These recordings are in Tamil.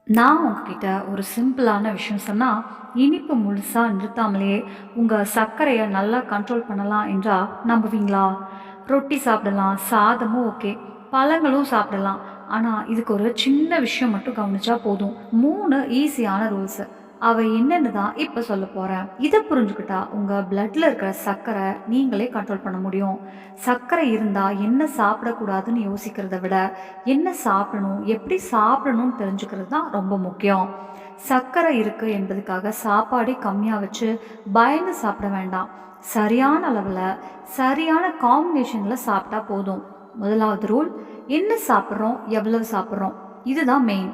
நான் உங்ககிட்ட ஒரு சிம்பிளான விஷயம் சொன்னா, இனிப்பு முழுசா நிறுத்தாமலேயே உங்க சர்க்கரைய நல்லா கண்ட்ரோல் பண்ணலாம் என்றா நம்புவீங்களா? ரொட்டி சாப்பிடலாம், சாதமும் ஓகே. பழங்களும் சாப்பிடலாம். ஆனா, இதுக்கு ஒரு சின்ன விஷயம் மட்டும் கவனிச்சா போதும். 3 ஈஸியான ரூல்ஸ். அவை என்னன்னு தான் இப்ப சொல்லப் போறேன். இத புரிஞ்சுக்கிட்டா உங்க பிளட்ல இருக்கிற சர்க்கரை நீங்களே கண்ட்ரோல் பண்ண முடியும். சர்க்கரை இருந்தா என்ன சாப்பிடக்கூடாதுன்னு யோசிக்கிறத விட என்ன சாப்பிடணும், எப்படி சாப்பிடணும்னு தெரிஞ்சுக்கிறது தான் ரொம்ப முக்கியம். சர்க்கரை இருக்கு என்பதுக்காக சாப்பாடே கம்மியா வச்சு பயந்து சாப்பிட வேண்டாம். சரியான அளவுல, சரியான காம்பினேஷன்ல சாப்பிட்டா போதும். முதலாவது ரூல், என்ன சாப்பிட்றோம், எவ்வளவு சாப்பிட்றோம். இதுதான் மெயின்.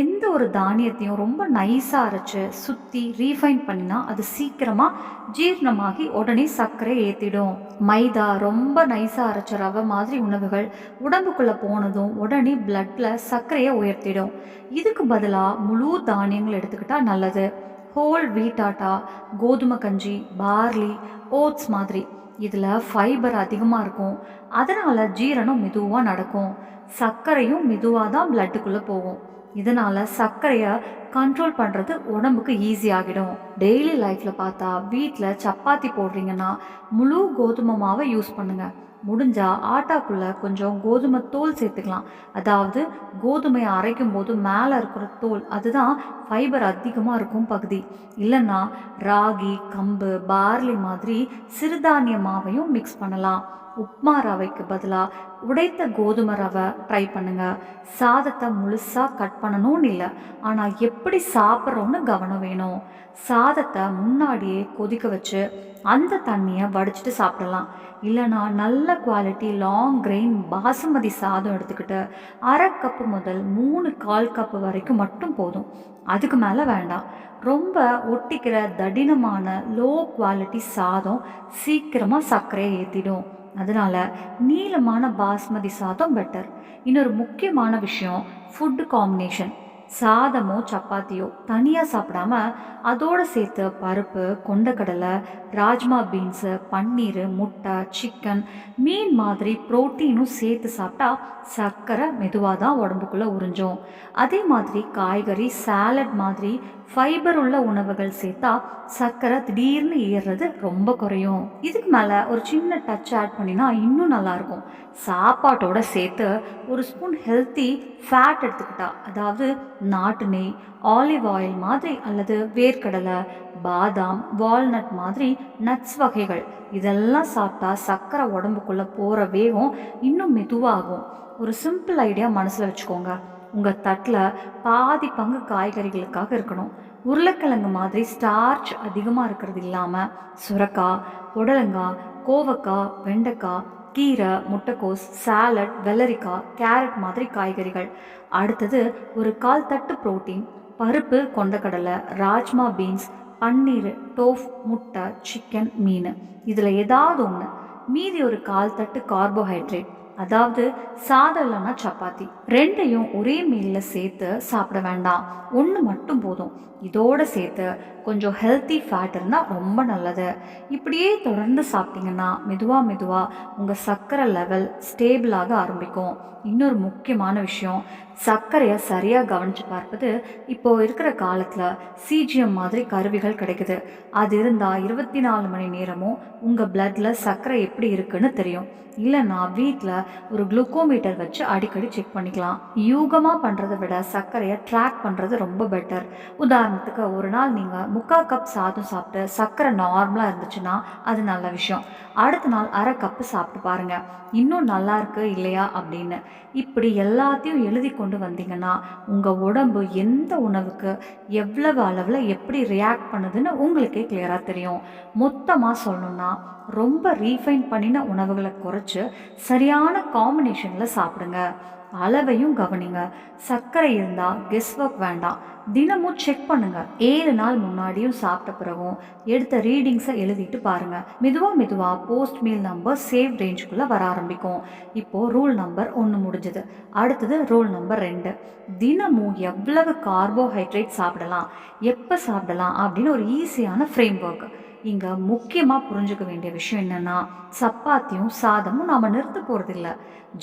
எந்த ஒரு தானியத்தையும் ரொம்ப நைஸா அரைச்சு, சுத்தி ரீஃபைன் பண்ணினா அது சீக்கிரமா ஜீரணமாகி உடனே சர்க்கரை ஏத்திடும். மைதா ரொம்ப நைஸா அரைச்ச ரவை மாதிரி உணவுகள் உடம்புக்குள்ள போனதும் உடனே பிளட்ல சர்க்கரையை உயர்த்திடும். இதுக்கு பதிலா முழு தானியங்கள் எடுத்துக்கிட்டா நல்லது. ஹோல் வீட் ஆட்டா, கோதுமை கஞ்சி, பார்லி, ஓட்ஸ் மாதிரி இதுல ஃபைபர் அதிகமா இருக்கும். அதனால ஜீரணம் மெதுவா நடக்கும். சர்க்கரையும் மெதுவா தான் பிளட்டுக்குள்ள போகும். இதனால சர்க்கரைய கண்ட்ரோல் பண்றது உடம்புக்கு ஈஸி ஆகிடும். டெய்லி லைஃப்ல பார்த்தா வீட்ல சப்பாத்தி போடுறீங்கன்னா முழு கோதுமை மாவை யூஸ் பண்ணுங்க. முடிஞ்சா ஆட்டாக்குள்ள கொஞ்சம் கோதுமை தோல் சேர்த்துக்கலாம். அதாவது கோதுமையை அரைக்கும் போது மேலே இருக்கிற தோல் அதுதான் ஃபைபர் அதிகமாக இருக்கும் பகுதி. இல்லைன்னா ராகி, கம்பு, பார்லி மாதிரி சிறுதானிய மாவையும் மிக்ஸ் பண்ணலாம். உப்மா ரவைக்கு பதிலாக உடைத்த கோதுமை ரவை ட்ரை பண்ணுங்க. சாதத்தை முழுசா கட் பண்ணணும்னு இல்லை, ஆனால் எப்படி சாப்பிட்றோன்னு கவனம் வேணும். சாதத்தை முன்னாடியே கொதிக்க வச்சு அந்த தண்ணியை வடிச்சிட்டு சாப்பிடலாம். இல்லைனா நல்ல குவாலிட்டி லாங் கிரெயின் பாசுமதி சாதம் எடுத்துக்கிட்டு அரை கப்பு முதல் 3/4 கப்பு வரைக்கும் மட்டும் போதும். அதுக்கு மேலே வேண்டாம். ரொம்ப ஒட்டிக்கிற தடினமான லோ குவாலிட்டி சாதம் சீக்கிரமாக சர்க்கரையை ஏற்றிடும். அதனால நீளமான பாஸ்மதி சாதம் பெட்டர். இன்னொரு முக்கியமான விஷயம், ஃபுட் காம்பினேஷன். சாதமோ சப்பாத்தியோ தனியாக சாப்பிடாம அதோடு சேர்த்து பருப்பு, கொண்டக்கடலை, ராஜ்மா பீன்ஸு, பன்னீர், முட்டை, சிக்கன், மீன் மாதிரி ப்ரோட்டீனும் சேர்த்து சாப்பிட்டா சர்க்கரை மெதுவாக தான் உடம்புக்குள்ளே உறிஞ்சும். அதே மாதிரி காய்கறி, சாலட் மாதிரி ஃபைபர் உள்ள உணவுகள் சேர்த்தா சர்க்கரை திடீர்னு ஏறுறது ரொம்ப குறையும். இதுக்கு மேலே ஒரு சின்ன டச் ஆட் பண்ணினா இன்னும் நல்லாயிருக்கும். சாப்பாட்டோட சேர்த்து ஒரு ஸ்பூன் ஹெல்த்தி ஃபேட் எடுத்துக்கிட்டா, அதாவது நாட்டு நெய், ஆலிவ் ஆயில் மாதிரி அல்லது வேர்க்கடலை, பாதாம், வால்நட் மாதிரி நட்ஸ் வகைகள் இதெல்லாம் சாப்பிட்டா சர்க்கரை உடம்புக்குள்ளே போகிற வேகம் இன்னும் மெதுவாகும். ஒரு சிம்பிள் ஐடியா மனசில் வச்சுக்கோங்க. உங்கள் தட்டில் பாதி பங்கு காய்கறிகளுக்காக இருக்கணும். உருளைக்கிழங்கு மாதிரி ஸ்டார்ச் அதிகமாக இருக்கிறது இல்லாமல் சுரக்காய், புடலங்காய், கோவக்காய், வெண்டைக்காய், கீரை, முட்டைக்கோஸ், சாலட், வெள்ளரிக்காய், கேரட் மாதிரி காய்கறிகள். அடுத்தது ஒரு 1/4 தட்டு புரோட்டீன், பருப்பு, கொண்டக்கடலை, ராஜ்மா பீன்ஸ், பன்னீர், டோஃப், முட்டை, சிக்கன், மீன். இதில் ஏதாவது ஒன்று. மீதி ஒரு 1/4 தட்டு கார்போஹைட்ரேட், அதாவது சாதம் இல்லைன்னா சப்பாத்தி. ரெண்டையும் ஒரே மீலில் சேர்த்து சாப்பிட வேண்டாம். ஒன்று மட்டும் போதும். இதோடு சேர்த்து கொஞ்சம் ஹெல்த்தி ஃபேட் இருந்தால் ரொம்ப நல்லது. இப்படியே தொடர்ந்து சாப்பிட்டீங்கன்னா மெதுவாக உங்கள் சர்க்கரை லெவல் ஸ்டேபிளாக ஆரம்பிக்கும். இன்னொரு முக்கியமான விஷயம், சர்க்கரையை சரியாக கவனித்து பார்ப்பது. இப்போது இருக்கிற காலத்தில் சிஜிஎம் மாதிரி கருவிகள் கிடைக்குது. அது இருந்தால் 24 மணி நேரமும் உங்கள் பிளட்டில் சர்க்கரை எப்படி இருக்குன்னு தெரியும். இல்லைன்னா வீட்டில் ஒரு குளுக்கோமீட்டர் வச்சு அடிக்கடி செக் பண்ணிக்கலாம். யூகமாக பண்ணுறதை விட சர்க்கரையை ட்ராக் பண்ணுறது ரொம்ப பெட்டர். உதாரணத்துக்கு ஒரு நாள் நீங்கள் 3/4 கப் சாதம் சாப்பிட்டு சர்க்கரை நார்மலாக இருந்துச்சுன்னா அது நல்ல விஷயம். அடுத்த நாள் அரை கப்பு சாப்பிட்டு பாருங்கள், இன்னும் நல்லா இருக்கு இல்லையா அப்படின்னு. இப்படி எல்லாத்தையும் எழுதி கொண்டு வந்தீங்கன்னா உங்கள் உடம்பு எந்த உணவுக்கு எவ்வளவு அளவில் எப்படி ரியாக்ட் பண்ணுதுன்னு உங்களுக்கே கிளியராக தெரியும். மொத்தமாக சொல்லணும்னா ரொம்ப ரீஃபைன் பண்ணின உணவுகளை குறைச்சி சரியான காம்பினேஷனில் சாப்பிடுங்க. அளவையும் கவனிங்க. சர்க்கரை இருந்தால் கெஸ் ஒர்க் வேண்டாம். தினமும் செக் பண்ணுங்க. 7 நாள் முன்னாடியும் சாப்பிட்ட பிறகும் எடுத்த ரீடிங்ஸை எழுதிட்டு பாருங்க. மெதுவாக போஸ்ட் மீல் நம்பர் சேவ் ரேஞ்சுக்குள்ள வர ஆரம்பிக்கும். இப்போ ரூல் நம்பர் 1 முடிஞ்சது. அடுத்தது ரூல் நம்பர் 2. தினமும் எவ்வளவு கார்போஹைட்ரேட் சாப்பிடலாம், எப்போ சாப்பிடலாம் அப்படின்னு ஒரு ஈஸியான ஃப்ரேம் ஒர்க். இங்கே முக்கியமாக புரிஞ்சுக்க வேண்டிய விஷயம் என்னென்னா, சப்பாத்தியும் சாதமும் நாம் நிறுத்த போகிறதில்ல.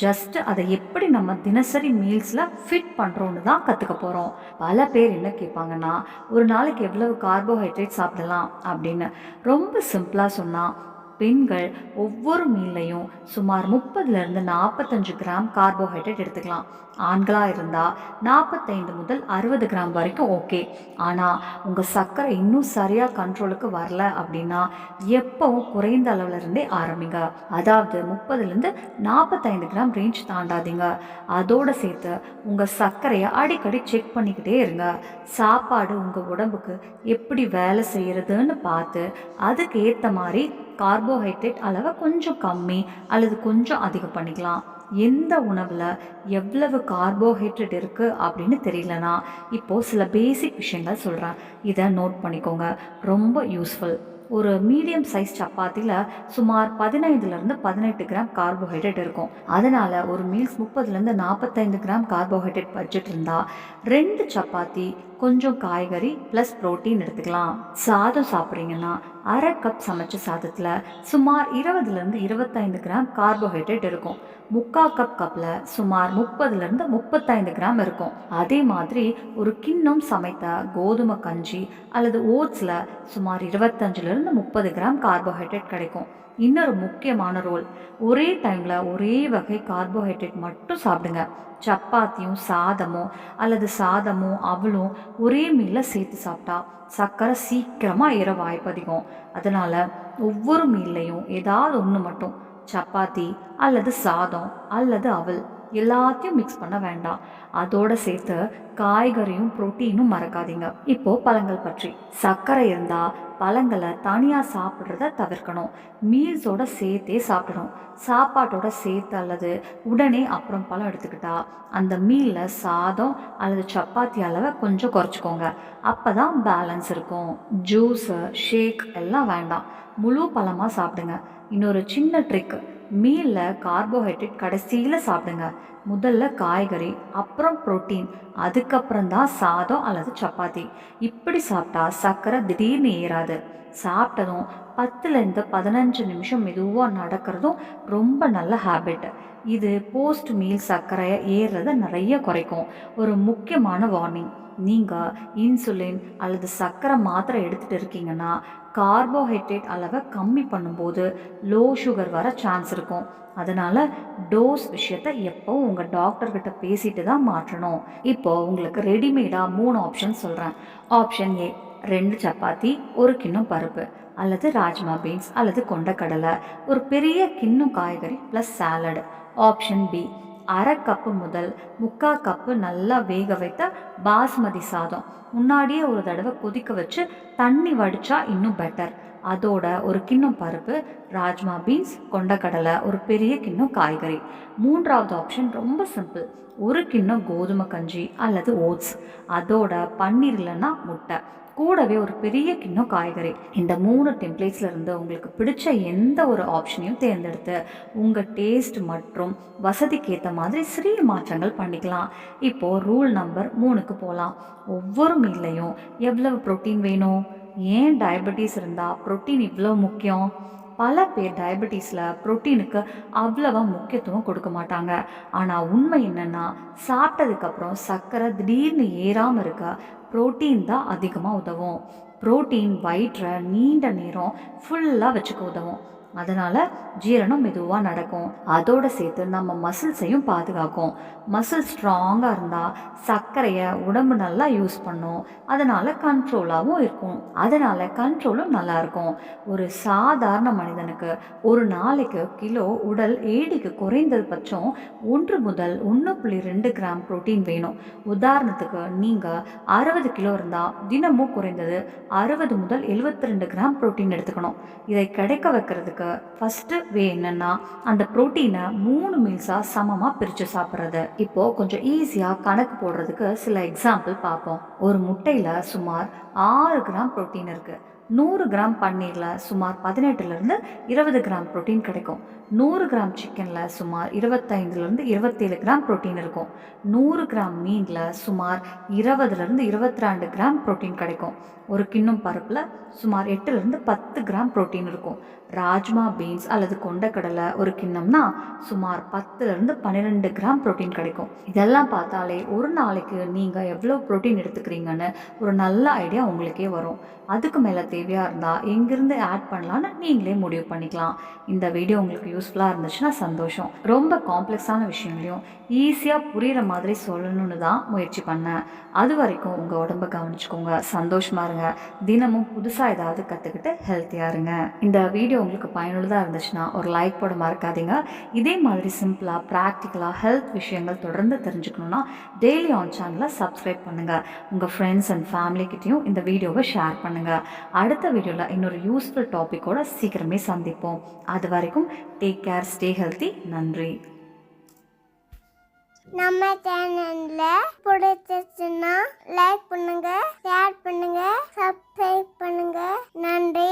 ஜஸ்ட் அதை எப்படி நம்ம தினசரி மீல்ஸில் ஃபிட் பண்ணுறோன்னு தான் கற்றுக்க போகிறோம். பல பேர் என்ன கேட்பாங்கன்னா, ஒரு நாளைக்கு எவ்வளவு கார்போஹைட்ரேட் சாப்பிடலாம் அப்படின்னு. ரொம்ப சிம்பிளாக சொன்னால், பெண்கள் ஒவ்வொரு மீல்லையும் சுமார் 30லேருந்து 45 கிராம் கார்போஹைட்ரேட் எடுத்துக்கலாம். ஆண்களாக இருந்தால் 45 முதல் 60 கிராம் வரைக்கும் ஓகே. ஆனால் உங்கள் சர்க்கரை இன்னும் சரியாக கண்ட்ரோலுக்கு வரல அப்படின்னா எப்பவும் குறைந்த அளவில் இருந்தே ஆரம்பிங்க. அதாவது 30லேருந்து 45 கிராம் ரேஞ்ச் தாண்டாதீங்க. அதோடு சேர்த்து உங்கள் சர்க்கரையை அடிக்கடி செக் பண்ணிக்கிட்டே இருங்க. சாப்பாடு உங்கள் உடம்புக்கு எப்படி வேலை செய்கிறதுன்னு பார்த்து அதுக்கு ஏற்ற மாதிரி கார்போஹைட்ரேட் அளவை கொஞ்சம் கம்மி அல்லது கொஞ்சம் அதிகம் பண்ணிக்கலாம். எந்த உணவில் எவ்வளவு கார்போஹைட்ரேட் இருக்குது அப்படின்னு தெரியலனா இப்போது சில பேசிக் விஷயங்கள் சொல்கிறேன். இதை நோட் பண்ணிக்கோங்க, ரொம்ப யூஸ்ஃபுல். ஒரு மீடியம் சைஸ் சப்பாத்தியில் சுமார் 15லேருந்து 18 கிராம் கார்போஹைட்ரேட் இருக்கும். அதனால் ஒரு மீல்ஸ் 30லேருந்து 45 கிராம் கார்போஹைட்ரேட் பட்ஜெட் இருந்தால் 2 சப்பாத்தி கொஞ்சம் காய்கறி ப்ளஸ் ப்ரோட்டீன் எடுத்துக்கலாம். சாதம் சாப்பிட்றீங்கன்னா அரை கப் சமைச்ச சாதத்தில் சுமார் 20லேருந்து 25 கிராம் கார்போஹைட்ரேட் இருக்கும். 3/4 கப்பில் சுமார் 30லேருந்து 35 கிராம் இருக்கும். அதே மாதிரி ஒரு கிண்ணம் சமைத்த கோதுமை கஞ்சி அல்லது ஓட்ஸில் சுமார் 25லேருந்து 30 கிராம் கார்போஹைட்ரேட் கிடைக்கும். இன்னொரு முக்கியமான ரோல், ஒரே டைமில் ஒரே வகை கார்போஹைட்ரேட் மட்டும் சாப்பிடுங்க. சப்பாத்தியும் சாதமும் அல்லது சாதமும் அவளும் ஒரே மீலில் சேர்த்து சாப்பிட்டா சர்க்கரை சீக்கிரமாக ஏற வாய்ப்பு அதிகம். அதனால் ஒவ்வொரு மீல்லையும் ஏதாவது ஒன்று மட்டும், சப்பாத்தி அல்லது சாதம் அல்லது அவல், எல்லாத்தையும் மிக்ஸ் பண்ண வேண்டாம். அதோடு சேர்த்து காய்கறியும் புரோட்டீனும் மறக்காதீங்க. இப்போது பழங்கள் பற்றி. சர்க்கரை இருந்தால் பழங்களை தனியாக சாப்பிட்றத தவிர்க்கணும். மீல்ஸோட சேர்த்தே சாப்பிடணும். சாப்பாட்டோட சேர்த்து அல்லது உடனே அப்புறம் பழம் எடுத்துக்கிட்டா அந்த மீலில் சாதம் அல்லது சப்பாத்தி அளவை கொஞ்சம் குறைச்சிக்கோங்க. அப்போ தான் பேலன்ஸ் இருக்கும். ஜூஸு ஷேக் எல்லாம் வேண்டாம், முழு பழமாக சாப்பிடுங்க. இன்னொரு சின்ன ட்ரிக், மீலில் கார்போஹைட்ரேட் கடைசியில் சாப்பிடுங்க. முதல்ல காய்கறி, அப்புறம் புரோட்டீன், அதுக்கப்புறம் தான் சாதம் அல்லது சப்பாத்தி. இப்படி சாப்பிட்டா சர்க்கரை திடீர்னு ஏறாது. சாப்பிட்டதும் 10லேருந்து 15 நிமிஷம் மெதுவாக நடக்கிறதும் ரொம்ப நல்ல ஹேபிட். இது போஸ்ட் மீல் சர்க்கரையை ஏறுறதை நிறைய குறைக்கும். ஒரு முக்கியமான வார்னிங், நீங்கள் இன்சுலின் அல்லது சர்க்கரை மாத்திரை எடுத்துகிட்டு இருக்கீங்கன்னா கார்போஹைட்ரேட் அளவை கம்மி பண்ணும்போது லோ சுகர் வர சான்ஸ் இருக்கும். அதனால் டோஸ் விஷயத்தை எப்போவும் உங்கள் டாக்டர்கிட்ட பேசிட்டு தான் மாற்றணும். இப்போது உங்களுக்கு ரெடிமேடாக 3 ஆப்ஷன் சொல்கிறேன். ஆப்ஷன் ஏ, 2 சப்பாத்தி, ஒரு கிண்ணம் பருப்பு அல்லது ராஜ்மா பீன்ஸ் அல்லது கொண்டக்கடலை, ஒரு பெரிய கிண்ணம் காய்கறி ப்ளஸ் சாலட். ஆப்ஷன் பி, அரை கப்பு முதல் 3/4 கப்பு நல்லா வேக வைத்த பாஸ்மதி சாதம், முன்னாடியே ஒரு தடவை கொதிக்க வச்சு தண்ணி வடித்தா இன்னும் பெட்டர். அதோட ஒரு கிண்ணம் பருப்பு, ராஜ்மா பீன்ஸ், கொண்டக்கடலை, ஒரு பெரிய கிண்ணம் காய்கறி. 3வது ஆப்ஷன் ரொம்ப சிம்பிள், ஒரு கிண்ணம் கோதுமை கஞ்சி அல்லது ஓட்ஸ், அதோட பன்னீர் இல்லைன்னா முட்டை, கூடவே ஒரு பெரிய கிண்ணம் காய்கறி. இந்த 3 டெம்ப்ளேட்ஸில் இருந்து உங்களுக்கு பிடிச்ச எந்த ஒரு ஆப்ஷனையும் தேர்ந்தெடுத்து உங்கள் டேஸ்ட் மற்றும் வசதிக்கு ஏற்ற மாதிரி சிறிய மாற்றங்கள் பண்ணிக்கலாம். இப்போது ரூல் நம்பர் 3க்கு போகலாம். ஒவ்வொரு மீல்லையும் எவ்வளவு புரோட்டீன் வேணும்? ஏன் டயபெட்டிஸ் இருந்தால் புரோட்டீன் இவ்வளோ முக்கியம்? பல பேர் டயபெட்டிஸில் புரோட்டீனுக்கு அவ்வளவா முக்கியத்துவம் கொடுக்க மாட்டாங்க. ஆனால் உண்மை என்னென்னா, சாப்பிட்டதுக்கப்புறம் சர்க்கரை திடீர்னு ஏறாமல் இருக்க புரோட்டீன் தான் அதிகமாக உதவும். புரோட்டீன் வயிற்றை நீண்ட நேரம் ஃபுல்லாக வச்சுக்க உதவும். அதனால் ஜீரணம் மெதுவாக நடக்கும். அதோடு சேர்த்து நம்ம மசில்ஸையும் பாதுகாக்கும். மசில் ஸ்ட்ராங்காக இருந்தால் சர்க்கரையை உடம்பு நல்லா யூஸ் பண்ணும். அதனால் கண்ட்ரோலாகவும் இருக்கும். அதனால் கண்ட்ரோலும் நல்லாயிருக்கும். ஒரு சாதாரண மனிதனுக்கு ஒரு நாளைக்கு கிலோ உடல் ஏடிக்கு குறைந்தது பட்சம் 1 முதல் 1.2 கிராம் புரோட்டீன் வேணும். உதாரணத்துக்கு நீங்கள் 60 கிலோ இருந்தால் தினமும் குறைந்தது 60 முதல் 72 கிராம் புரோட்டீன் எடுத்துக்கணும். இதை கிடைக்க வைக்கிறதுக்கு ஃபஸ்ட்டு வே என்னன்னா, அந்த புரோட்டீனை 3 மீல்ஸாக சமமாக பிரித்து சாப்பிட்றது. இப்போது கொஞ்சம் ஈஸியாக கணக்கு போடுறதுக்கு சில எக்ஸாம்பிள் பார்ப்போம். ஒரு முட்டையில் சுமார் 6 கிராம் புரோட்டீன் இருக்குது. 100 கிராம் பன்னீரில் சுமார் 18லேருந்து 20 கிராம் புரோட்டீன் கிடைக்கும். 100 கிராம் சிக்கனில் சுமார் 25லேருந்து 27 கிராம் புரோட்டீன் இருக்கும். 100 கிராம் மீனில் சுமார் 20லேருந்து 22 கிராம் புரோட்டீன் கிடைக்கும். ஒரு கிண்ணம் பருப்பில் சுமார் 8லேருந்து 10 கிராம் புரோட்டீன் இருக்கும். ராஜ்மா பீன்ஸ் அல்லது கொண்டக்கடலை ஒரு கிண்ணம்னா சுமார் 10லேருந்து 12 கிராம் புரோட்டீன் கிடைக்கும். இதெல்லாம் பார்த்தாலே ஒரு நாளைக்கு நீங்கள் எவ்வளோ புரோட்டீன் எடுத்துக்கிறீங்கன்னு ஒரு நல்ல ஐடியா உங்களுக்கே வரும். அதுக்கு மேலே தேவையாக இருந்தால் எங்கேருந்து ஆட் பண்ணலான்னு நீங்களே முடிவு பண்ணிக்கலாம். இந்த வீடியோ உங்களுக்கு யூஸ்ஃபுல்லாக இருந்துச்சுன்னா சந்தோஷம். ரொம்ப காம்ப்ளெக்ஸான விஷயங்களையும் ஈஸியாக புரிகிற மாதிரி சொல்லணும்னு தான் முயற்சி பண்ணேன். அது வரைக்கும் உங்கள் உடம்பை கவனிச்சுக்கோங்க, சந்தோஷமாக இருங்க, தினமும் புதுசாக ஏதாவது கற்றுக்கிட்டு ஹெல்த்தியாக இருங்க. இந்த வீடியோ உங்களுக்கு பயனுள்ளதாக இருந்துச்சுன்னா ஒரு லைக் போட மறக்காதீங்க. இதே மாதிரி சிம்பிளாக ப்ராக்டிக்கலாக ஹெல்த் விஷயங்கள் தொடர்ந்து தெரிஞ்சுக்கணுன்னா டெய்லி ஆன் சேனலை சப்ஸ்கிரைப் பண்ணுங்கள். உங்கள் ஃப்ரெண்ட்ஸ் அண்ட் ஃபேமிலிக்கிட்டையும் இந்த வீடியோவை ஷேர் பண்ணுங்கள். அடுத்த வீடியோவில் இன்னொரு யூஸ்ஃபுல் டாப்பிக்கோட சீக்கிரமே சந்திப்போம். அது வரைக்கும் டேக் கேர், ஸ்டே ஹெல்த்தி. நன்றி. நம்ம சேனல்ல பிடிச்சிருச்சுன்னா லைக் பண்ணுங்க, ஷேர் பண்ணுங்க, சப்ஸ்கிரைப் பண்ணுங்க. நன்றி.